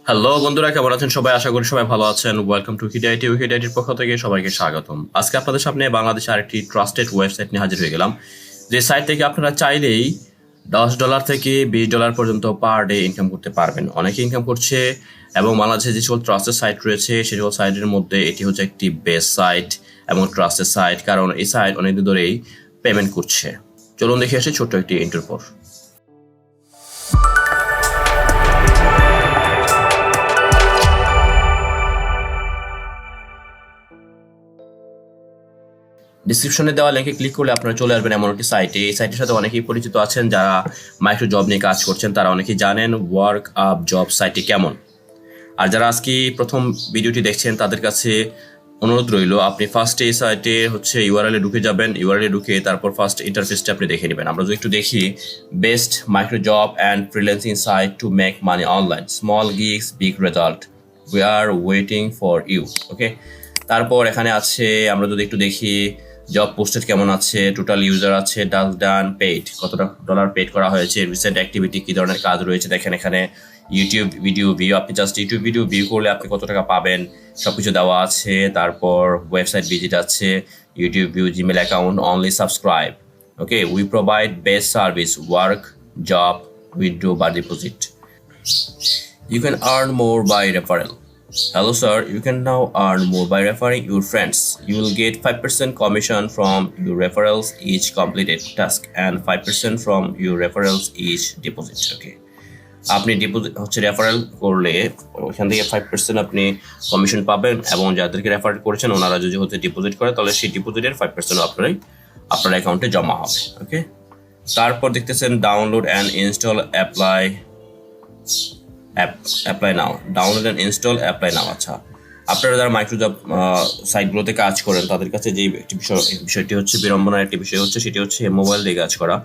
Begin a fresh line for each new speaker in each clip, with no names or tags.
Hello বন্ধুরা, কেমন আছেন সবাই? আশা করি সবাই ভালো আছেন। Welcome to উইকিডাইট। উইকিডাইটের পক্ষ থেকে সবাইকে স্বাগতম। আজকে আপনাদের সামনে বাংলাদেশের আরেকটি ট্রাস্টেড ওয়েবসাইট নিয়ে হাজির হয়ে গেলাম, যে সাইট থেকে আপনারা চাইলেই $10 থেকে $20 পর্যন্ত পার ডে ইনকাম করতে পারবেন। অনেকে ইনকাম করছে এবং বাংলাদেশে যে সকল ট্রাস্টেড সাইট রয়েছে সেই সকল সাইটের মধ্যে এটি হচ্ছে একটি বেস্ট সাইট এবং ট্রাস্টেড সাইট, কারণ এই সাইট অনেকদিন ধরেই পেমেন্ট করছে। চলুন দেখে আসি ছোট্ট একটি ইন্টার পর। ডিসক্রিপশনে দেওয়া লিঙ্কে ক্লিক করলে আপনারা চলে আসবেন এমন একটি সাইটে। এই সাইটের সাথে অনেকেই পরিচিত আছেন, যারা মাইক্রো জব নিয়ে কাজ করছেন তারা অনেকেই জানেন ওয়ার্ক আপ জব সাইটটি কেমন। আর যারা আজকে প্রথম ভিডিওটি দেখছেন তাদের কাছে অনুরোধ রইল, আপনি ফার্স্টে এই সাইটে ইউআরএল ঢুকে যাবেন। ইউআরএল ঢুকে তারপর ফার্স্ট ইন্টারফেসটা আপনি দেখে নেবেন। আমরা যদি একটু দেখি, best micro job and freelancing site to make money online, small gigs big result, we are waiting for you. Okay, তারপর এখানে আছে, আমরা যদি একটু দেখি জব পোস্টেড কেমন আছে, টোটাল ইউজার আছে, ডান পেইড, কতটা ডলার পেইড করা হয়েছে, রিসেন্ট অ্যাক্টিভিটি কী ধরনের কাজ রয়েছে দেখেন এখানে। ইউটিউব ভিডিও ভিউ, আপনি জাস্ট ইউটিউব ভিডিও ভিউ করলে আপনি কত টাকা পাবেন সব কিছু দেওয়া আছে। তারপর ওয়েবসাইট ভিজিট আছে, YouTube view, Gmail account, only subscribe. Okay, we provide best service, work job withdraw বা deposit. You can earn more by referral. Hello sir, you can now earn more by referring your friends. You will get 5% commission from your referrals each completed task and 5% from your referrals each deposit. Okay, আপনি deposit referral করলে ওখান থেকে 5% আপনি commission পাবেন, এবং যাদেরকে refer করেছেন ওনারা যদি ডিপোজিট করে তাহলে সেই ডিপোজিটের 5% আপনার অ্যাকাউন্টে জমা হবে। ওকে, তারপর দেখতেছেন download and install apply now, download and install apply নাও। আচ্ছা, আপনারা যারা মাইক্রোজব সাইটগুলোতে কাজ করেন তাদের কাছে যে বিষয়টি হচ্ছে বিড়ম্বনার একটি বিষয় হচ্ছে, সেটি হচ্ছে মোবাইল দিয়ে কাজ করা।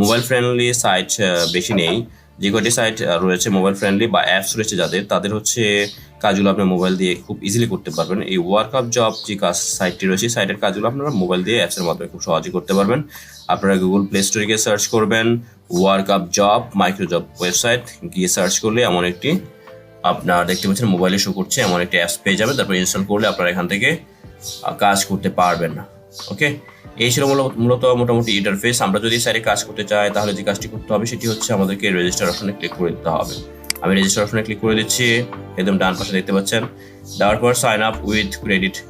মোবাইল ফ্রেন্ডলি সাইট বেশি নেই। যে কয়টি সাইট রয়েছে মোবাইল ফ্রেন্ডলি বা অ্যাপস রয়েছে যাদের, তাদের কাজগুলো আপনি মোবাইল দিয়ে খুব ইজিলি করতে পারবেন। এই ওয়ার্ক আপ জব যে সাইটটি রয়েছে, সাইটের কাজগুলো আপনারা মোবাইল দিয়ে অ্যাপসের মাধ্যমে খুব সহজেই করতে পারবেন। আপনারা গুগল প্লে স্টোরে গিয়ে সার্চ করবেন work up job micro job website, গিয়ে সার্চ করলে এমন একটি আপনার দেখতে পাচ্ছেন মোবাইলে শো করছে, এমন একটি অ্যাপস পেয়ে যাবেন। তারপর ইনস্টল করলে আপনারা এখান থেকে কাজ করতে পারবেন না। ওকে, এই ছিল মূলত মোটামুটি ইন্টারফেস। আমরা যদি সাইটে কাজ করতে চাই তাহলে যে কাজটি করতে হবে সেটি হচ্ছে আমাদেরকে রেজিস্টার অপশনে ক্লিক করে দিতে হবে। আমি রেজিস্টার অপশনে ক্লিক করে দিচ্ছি, একদম ডান পাশে দেখতে পাচ্ছেন। দেওয়ার পর sign up with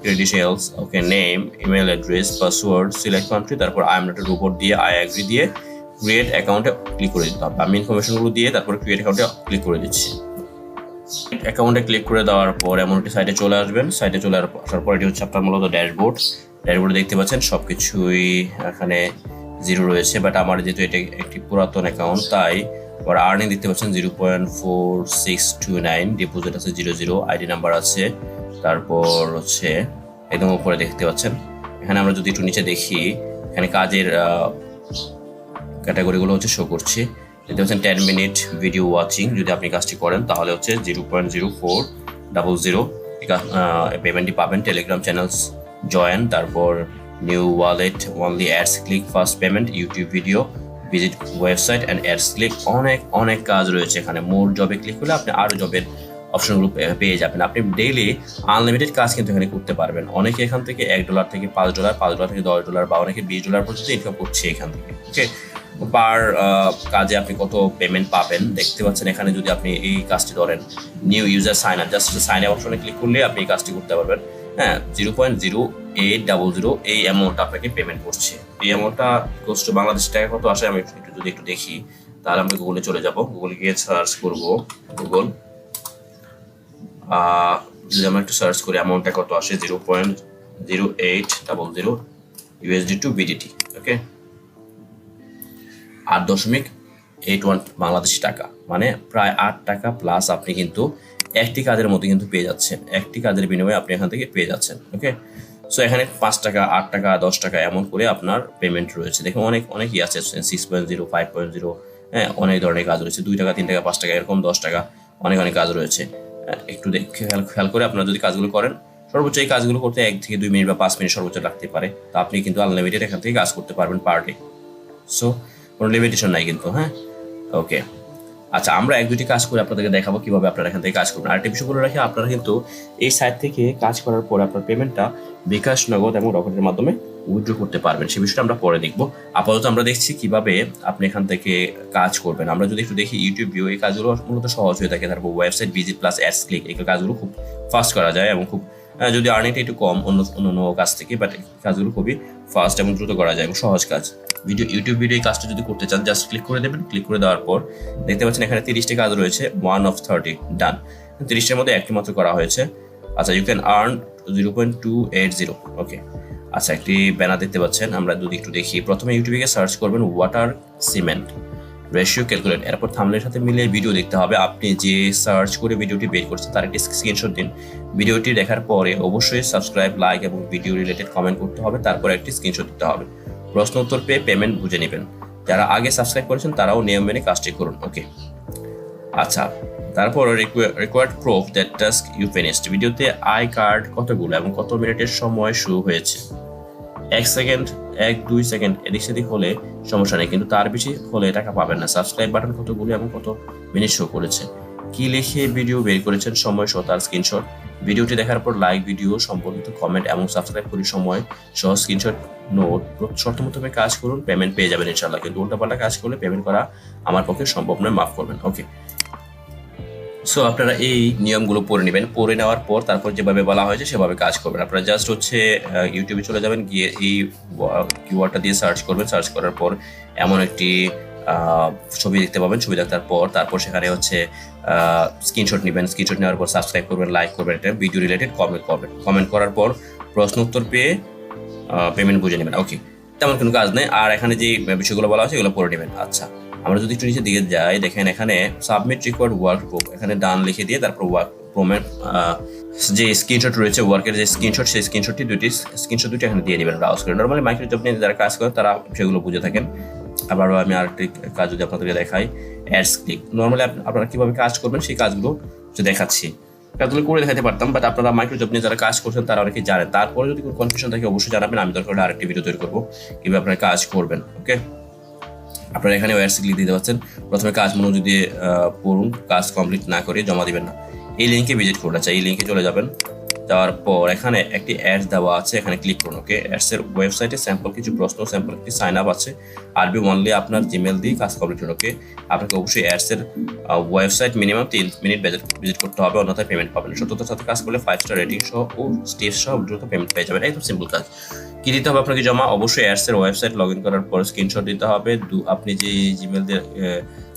credentials, okay, name, email address, password, select country, তারপর I am not a robot দিয়ে আই অ্যাগ্রি দিয়ে ক্রিয়েট অ্যাকাউন্টে ক্লিক করে দিতে হবে। আমি ইনফরমেশনগুলো দিয়ে তারপর ক্রিয়েট অ্যাকাউন্টে ক্লিক করে দিচ্ছি। অ্যাকাউন্টে ক্লিক করে দেওয়ার পর এমন একটি সাইটে চলে আসবেন। সাইটে চলে আসার পর এটি হচ্ছে আপনার মূলত ড্যাশবোর্ডে দেখতে পাচ্ছেন সব কিছুই এখানে জিরো রয়েছে, বাট আমার যেহেতু এটা একটি পুরাতন অ্যাকাউন্ট তাই আবার আর্নিং দেখতে পাচ্ছেন 0.4629, ডিপোজিট আছে 00, আইডি নাম্বার আছে, তারপর একদম উপরে দেখতে পাচ্ছেন। এখানে আমরা যদি একটু নিচে দেখি, এখানে কাজের ক্যাটাগরিগুলো শো করছে। দেখতে পাচ্ছেন 10 মিনিট ভিডিও ওয়াচিং, যদি আপনি কাজটি করেন তাহলে 0.0400 পেমেন্টটি পাবেন। টেলিগ্রাম চ্যানেলস জয়েন, তারপর new wallet, only ads click, first payment, YouTube video, visit website and ads click. অনেক কাজ রয়েছে এখানে। মোর জবে ক্লিক করলে আপনি আরও জবের অপশনগুলো পেয়ে যাবেন। আপনি ডেইলি আনলিমিটেড কাজ কিন্তু এখানে করতে পারবেন। অনেকে এখান থেকে $1 থেকে $5, $5 থেকে $10 বা অনেকে $20 পর্যন্ত ইনকাম করছে এখান থেকে। ওকে, পার কাজে আপনি কত পেমেন্ট পাবেন দেখতে পাচ্ছেন এখানে। যদি আপনি এই কাজটি ধরেন new user sign up, just sign up অপশনে ক্লিক করলে আপনি এই কাজটি করতে পারবেন। হ্যাঁ, 0.0800 এই অ্যামাউন্টটা আপনাকে পেমেন্ট করছে। এই অ্যামাউন্টটা কোস্ট বাংলাদেশ টাকা কত আসে আমি যদি একটু দেখি, তাহলে আমরা গুগলে চলে যাব। গুগলে গিয়ে সার্চ করবো যদি আমরা একটু সার্চ করি অ্যামাউন্টটা কত আসে, 0.0800 USD টু BDT। ওকে, 8.81 বাংলাদেশি টাকা, মানে প্রায় 8 টাকা প্লাস আপনি কিন্তু একটি কাজের মধ্যে কিন্তু পেয়ে যাচ্ছেন। একটি কাজের বিনিময়ে আপনি এখান থেকে পেয়ে যাচ্ছেন। ওকে, সো এখানে 5 টাকা, 8 টাকা, 10 টাকা এমন করে আপনার পেমেন্ট রয়েছে। দেখুন অনেকই আছে, 6.0, 5.0, হ্যাঁ, অনেক ধরনের কাজ রয়েছে। 2 টাকা, 3 টাকা, 5 টাকা, এরকম 10 টাকা, অনেক কাজ রয়েছে। একটু খেয়াল করে আপনারা যদি কাজগুলো করেন, সর্বোচ্চ এই কাজগুলো করতে 1 থেকে 2 মিনিট বা 5 মিনিট সর্বোচ্চ লাগতে পারে। তা আপনি কিন্তু আনলিমিটেড এখান থেকে কাজ করতে পারবেন পার ডে। সো কোনো লিমিটেশন নাই কিন্তু। হ্যাঁ, ওকে, আচ্ছা, আমরা এক দুটি কাজ করে আপনাদেরকে দেখাবো কিভাবে আপনারা এখান থেকে কাজ করবেন। আরেকটা বিষয় বলে রাখি, আপনারা কিন্তু এই সাইট থেকে কাজ করার পরে আপনার পেমেন্টটা বিকাশ, নগদ এবং রকেটের মাধ্যমে উইথড্র করতে পারবেন। সেই বিষয়টা আমরা পরে দেখবো। আপাতত আমরা দেখছি কিভাবে আপনি এখান থেকে কাজ করবেন। আমরা যদি একটু দেখি ইউটিউব ভিউ, এই কাজগুলো মূলত সহজ হয়ে থাকে। তারপর website visit plus ads click, এই কাজগুলো খুব ফাস্ট করা যায় এবং খুব যদি আর্নিংটা একটু কম অন্য কাজ থেকে, বাট কাজগুলো খুবই ফাস্ট এবং দ্রুত করা যায় এবং সহজ কাজ। ইউটিউব ভিডিও এই কাজটা যদি করতে চান জাস্ট ক্লিক করে দেবেন। ক্লিক করে দেওয়ার পর দেখতে পাচ্ছেন এখানে 30টি কাজ রয়েছে, 1 of 30 ডান। 30টার মধ্যে একটি মাত্র করা হয়েছে। আচ্ছা, ইউ ক্যান আর্ন 0.280। ওকে, আচ্ছা, একটি ব্যানার দেখতে পাচ্ছেন। আমরা যদি একটু দেখি, প্রথমে ইউটিউবে সার্চ করবেন ওয়াটার সিমেন্ট রেশিও ক্যালকুলেট, এরপর থাম্বনেলের সাথে মিলিয়ে ভিডিও দেখতে হবে। আপনি যে সার্চ করে ভিডিওটি বের করছেন তার একটি স্ক্রিনশট দিন। ভিডিওটি দেখার পরে অবশ্যই সাবস্ক্রাইব, লাইক এবং ভিডিও রিলেটেড কমেন্ট করতে হবে, তারপর একটি স্ক্রিনশট দিতে হবে। প্রশ্ন উত্তর পেয়ে পেমেন্ট বুঝে নেবেন। যারা আগে সাবস্ক্রাইব করেছেন তারাও নিয়ম মেনে কাজটি করুন। ওকে, আচ্ছা, তারপর required proof that task you finished. ভিডিওতে আই কার্ড কতগুলো এবং কত মিনিটের সময় শুরু হয়েছে। 1 সেকেন্ড, 1-2 সেকেন্ড এদিক সেদিক হলে সমস্যা নেই, কিন্তু তার বেশি হলে টাকা পাবেন না। সাবস্ক্রাইব বাটন কতগুলো এবং কত মিনিট শো করেছে। কি লিখে ভিডিও বের করেছেন, সময় সহ তার স্ক্রিনশট। ভিডিওটি দেখার পর লাইক, ভিডিও সম্পর্কিত কমেন্ট এবং সাবস্ক্রাইব করি সময় সহ স্ক্রিনশট নোট। শর্ত মোতাবেক কাজ করুন, পেমেন্ট পেয়ে যাবেন ইনশাল্লাহ। কিন্তু উল্টাপাল্টা কাজ করলে পেমেন্ট করা আমার পক্ষে সম্ভব নয়, মাফ করবেন। ওকে, সো আপনারা এই নিয়মগুলো পড়ে নেবেন। পড়ে নেওয়ার পর তারপর যেভাবে বলা হয়েছে সেভাবে কাজ করবেন। আপনারা জাস্ট ইউটিউবে চলে যাবেন, গিয়ে এই কিওয়ার্ডটা দিয়ে সার্চ করবেন। সার্চ করার পর এমন একটি ছবি দেখতে পাবেন। ছবি দেখার পর তারপর সেখানে স্ক্রিনশট নেবেন। স্ক্রিনশট নেওয়ার পর সাবস্ক্রাইব করবেন, লাইক করবেন, এটা ভিডিও রিলেটেড কমেন্ট করবেন। কমেন্ট করার পর প্রশ্ন উত্তর পেয়ে পেমেন্ট বুঝে নেবেন। ওকে, তেমন কোনো কাজ নেই। আর এখানে যে বিষয়গুলো বলা হয়েছে এগুলো পড়ে নেবেন। আচ্ছা, আমরা যদি একটু নিচে দিকে যাই, দেখেন এখানে সাবমিট রিকোয়ার্ড ওয়ার্ক প্রুফ, এখানে ডান লিখে দিয়ে তারপর ওয়ার্ক প্রুফের যে স্ক্রিনশট রয়েছে, ওয়ার্কের যে স্ক্রিনশট, সেই দুটি এখানে দিয়ে নেবেন ব্রাউজ করে। নর্মালি মাইক্রোজব নিয়ে যারা কাজ করেন তারা সেগুলো বুঝে থাকেন। আবারও আমি আরেকটি কাজ যদি আপনাদেরকে দেখাই, অ্যাডস ক্লিক। নর্মালি আপনারা কিভাবে কাজ করবেন সেই কাজগুলো দেখাচ্ছি। কাজগুলো করে দেখাতে পারতাম, বাট আপনারা মাইক্রোজব নিয়ে যারা কাজ করছেন তারা অনেকেই জানেন। তারপরে যদি কোনো কনফিউশন থাকে অবশ্যই জানাবেন, আমি দরকার হলে আরেকটি ভিডিও তৈরি করবো কিভাবে আপনারা কাজ করবেন। ওকে, আপনারা এখানে অ্যাডস ক্লিক দিতে পারছেন। প্রথমে কাজ মনোযোগ দিয়ে পড়ুন, কাজ কমপ্লিট না করে জমা দিবেন না। এই লিঙ্কে ভিজিট করুন। আচ্ছা, এই লিঙ্কে চলে যাবেন। যাওয়ার পর এখানে একটি অ্যাডস দেওয়া আছে, এখানে ক্লিক করুন। ওকে, অ্যাডসের ওয়েবসাইটে স্যাম্পল কিছু প্রশ্ন, স্যাম্পল একটি সাইন আপ আছে। আরবি অনলি, আপনার জিমেল দিয়ে কাজ কমপ্লিট করুন। ওকে, আপনাকে অবশ্যই অ্যাডসের ওয়েবসাইট মিনিমাম 3 মিনিট ভিজিট করতে হবে, অন্যথায় পেমেন্ট পাবেন। সততার সাথে কাজ করলে 5 স্টার রেটিং সহ ও স্টেপ সহ দ্রুত পেমেন্ট পেয়ে যাবেন। একদম সিম্পল কাজ। কি দিতে হবে আপনাকে জমা? অবশ্যই অ্যাডসের ওয়েবসাইট লগ ইন করার পর স্ক্রিনশট দিতে হবে। আপনি যে জিমেল দিয়ে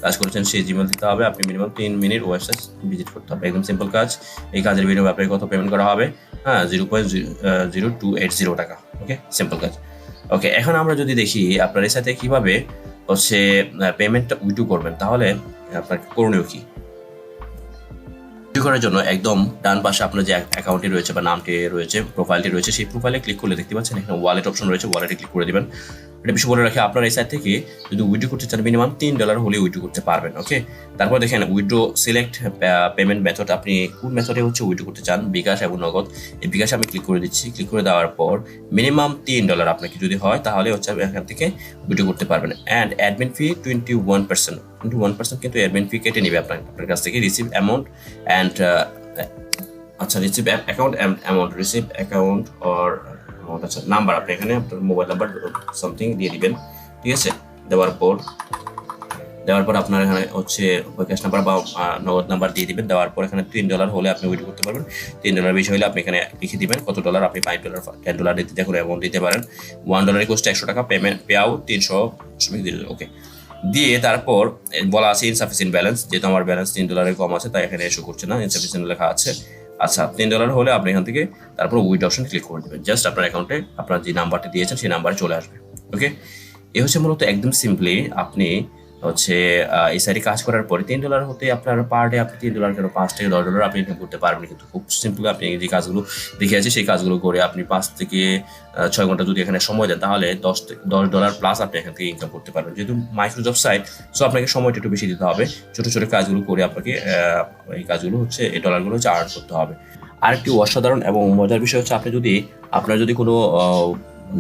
কাজ করেছেন সেই জিমেল দিতে হবে। আপনি মিনিমাম 3 মিনিট ওয়েবসাইট ভিজিট করতে হবে। একদম সিম্পল কাজ। এই কাজের বিনিময়ে আপনাকে কত পেমেন্ট করা হবে? 0.0280 টাকা। ওকে, সিম্পল কাজ। ওকে, এখন আমরা যদি দেখি আপনার এর সাথে কিভাবে পেমেন্টটা উইথড্র করবেন, তাহলে আপনার করণীয় কি? করার জন্য একদম ডান পাশে আপনার যে অ্যাকাউন্টটি রয়েছে বা নামটি রয়েছে, প্রোফাইলটি রয়েছে, সেই প্রোফাইলে ক্লিক করলে দেখতে পাচ্ছেন এখানে ওয়ালেট অপশন রয়েছে। ওয়ালেটে ক্লিক করে দিবেন। এটা বিষয় বলে রাখি, আপনার এই সাইট থেকে যদি উইথড্র করতে চান মিনিমাম $3 হলে উইথড্র করতে পারবেন। ওকে, তারপর দেখেন উইথড্র সিলেক্ট পেমেন্ট মেথড, আপনি কোন মেথডে উইথড্র করতে চান, বিকাশ এবং নগদ। এই বিকাশে আমি ক্লিক করে দিচ্ছি। ক্লিক করে দেওয়ার পর মিনিমাম $3 আপনাকে যদি হয় তাহলে এখান থেকে উইথড্র করতে পারবেন। অ্যান্ড অ্যাডমিন ফি 21% কিন্তু অ্যাডমিন ফি কেটে নেবে আপনার কাছ থেকে। Receive amount and receive account or আচ্ছা নাম্বার, আপনি এখানে আপনার মোবাইল নাম্বার সামথিং দিয়ে দিবেন। ঠিক আছে, দেওয়ার পর আপনার এখানে ক্যাশ নাম্বার বা নগদ নাম্বার দিয়ে দিবেন। দেওয়ার পর এখানে $3 হলে আপনি উইথড্র করতে পারবেন। $3 বেশি হলে আপনি এখানে লিখে দিবেন কত ডলার, আপনি $5 $10 দিতে দেখুন অ্যামাউন্ট দিতে পারেন। $1 ইকুয়ালস $100 টাকা, পেমেন্ট পে আউট 300 ওকে দিয়ে তারপর বলা আছে ইনসাফিসিয়েন্ট ব্যালেন্স, যেহেতু আমার ব্যালেন্স $3 কম আছে তাই এখানে এসে করছে না, ইনসাফিসিয়েন্ট লেখা আছে। আচ্ছা, $3 হলে আপনি এখান থেকে তারপর উইথড্র অপশন ক্লিক করে দেবেন। জাস্ট আপনার অ্যাকাউন্টে আপনার যে নাম্বারটি দিয়েছেন সেই নাম্বারে চলে আসবে। ওকে, এই মূলত একদম সিম্পলি আপনি এই সাইটে কাজ করার পরে $3 হতে আপনার পার ডে আপনি $3 কেন $5 থেকে $10 আপনি ইনকাম করতে পারবেন। কিন্তু খুব সিম্পলি আপনি যে কাজগুলো দেখে আছে সেই কাজগুলো করে আপনি 5 থেকে 6 ঘন্টা যদি এখানে সময় দেন তাহলে $10 প্লাস আপনি এখান থেকে ইনকাম করতে পারবেন। যেহেতু মাইক্রোজব সাইট, সো আপনাকে সময়টা একটু বেশি দিতে হবে। ছোট ছোট কাজগুলো করে আপনাকে এই কাজগুলো এই ডলারগুলো আর্ন করতে হবে। আরেকটি অসাধারণ এবং মজার বিষয় হচ্ছে, আপনার যদি কোনো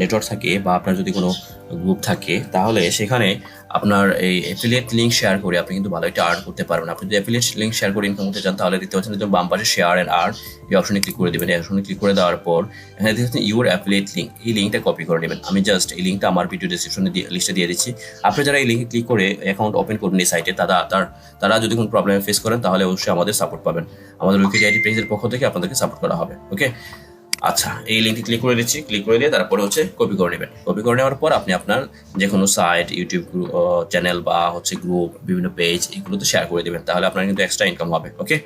নেটওয়ার্ক থাকে বা আপনার যদি কোনো গ্রুপ থাকে তাহলে সেখানে আপনার এই অ্যাফিলিয়েট লিঙ্ক শেয়ার করে আপনি কিন্তু ভালো একটা আর্ন করতে পারবেন। আপনি যদি অ্যাফিলিয়েট লিঙ্ক শেয়ার করে ইনকাম করতে চান তাহলে দেখতে পাচ্ছেন যে বাম পাশে শেয়ার অ্যান্ড আর্ন এই অপশনে ক্লিক করে দেবেন। এই অপশনে ক্লিক করে দেওয়ার পর এখানে দেখতে পাচ্ছেন ইউর অ্যাফিলিয়েট লিঙ্ক, এই লিঙ্কটা কপি করে নেবেন। আমি জাস্ট এই লিঙ্কটা আমার ভিডিও ডেসক্রিপশনে লিস্টে দিয়ে দিচ্ছি। আপনি যারা এই লিঙ্কে ক্লিক করে অ্যাকাউন্ট ওপেন করবেন এই সাইটে, তারা যদি কোনো প্রবলেম ফেস করেন তাহলে অবশ্যই আমাদের সাপোর্ট পাবেন। আমাদের উইকিডিআইট পেজের পক্ষ থেকে আপনাদেরকে সাপোর্ট করা হবে। ওকে, আচ্ছা, এই লিঙ্কে ক্লিক করে দিচ্ছি। ক্লিক করে দিয়ে তারপরে হচ্ছে কপি করে নেবেন। কপি করে নেওয়ার পর আপনি আপনার যে কোনো সাইট, ইউটিউব চ্যানেল বা হচ্ছে গ্রুপ, বিভিন্ন পেজ এগুলোতে শেয়ার করে দেবেন, তাহলে আপনার কিন্তু এক্সট্রা ইনকাম হবে। ওকে,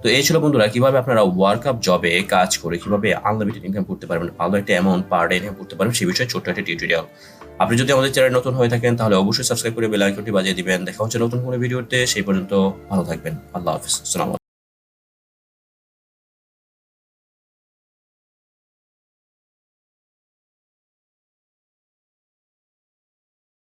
তো এই ছিল বন্ধুরা কিভাবে আপনারা ওয়ার্কআপ জবে কাজ করে কিভাবে আনলিমিটেড ইনকাম করতে পারবেন, ভালো একটা অ্যামাউন্ট পার ডে ইনকাম করতে পারবেন সেই বিষয়ে ছোট্ট একটা টিউটোরিয়াল। আপনি যদি আমাদের চ্যানেল নতুন হয়ে থাকেন তাহলে অবশ্যই সাবস্ক্রাইব করে বেল আইকনটি বাজিয়ে দিবেন। দেখা হচ্ছে নতুন কোনো ভিডিওতে, সেই পর্যন্ত ভালো থাকবেন। আল্লাহ হাফিজ। আসসালামু আলাইকুম।